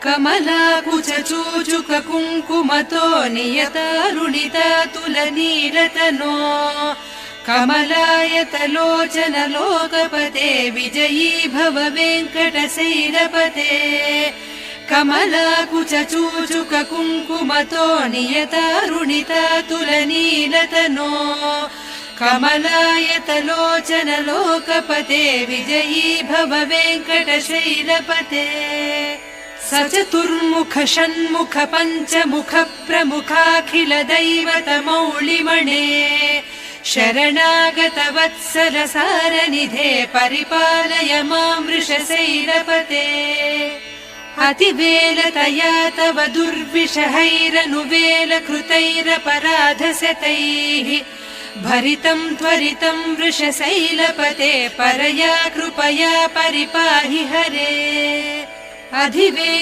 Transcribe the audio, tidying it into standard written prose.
कमलाकुचूचुक कुङ्कुमतो नियतारुणिता तुलनीलतनो कमलायतलोचन लोकपते विजयी भव वेङ्कटशैलपते कमलाकुचूचुक कुङ्कुमतो नियतारुणिता तुलनीलतनो कमलायतलोचन लोकपते विजयी भव वेङ्कटशैलपते सचतुर्मुख षण्मुख पञ्चमुख प्रमुखाखिल दैवत मौलिमणे शरणागत वत्सल सारनिधे परिपालय मां वृषशैलपते अतिवेलतया तव दुर्विषहैरनुवेल कृतैरपराधशतैः भरितं त्वरितं वृषशैलपते परया कृपया परिपाहि हरे अधिवे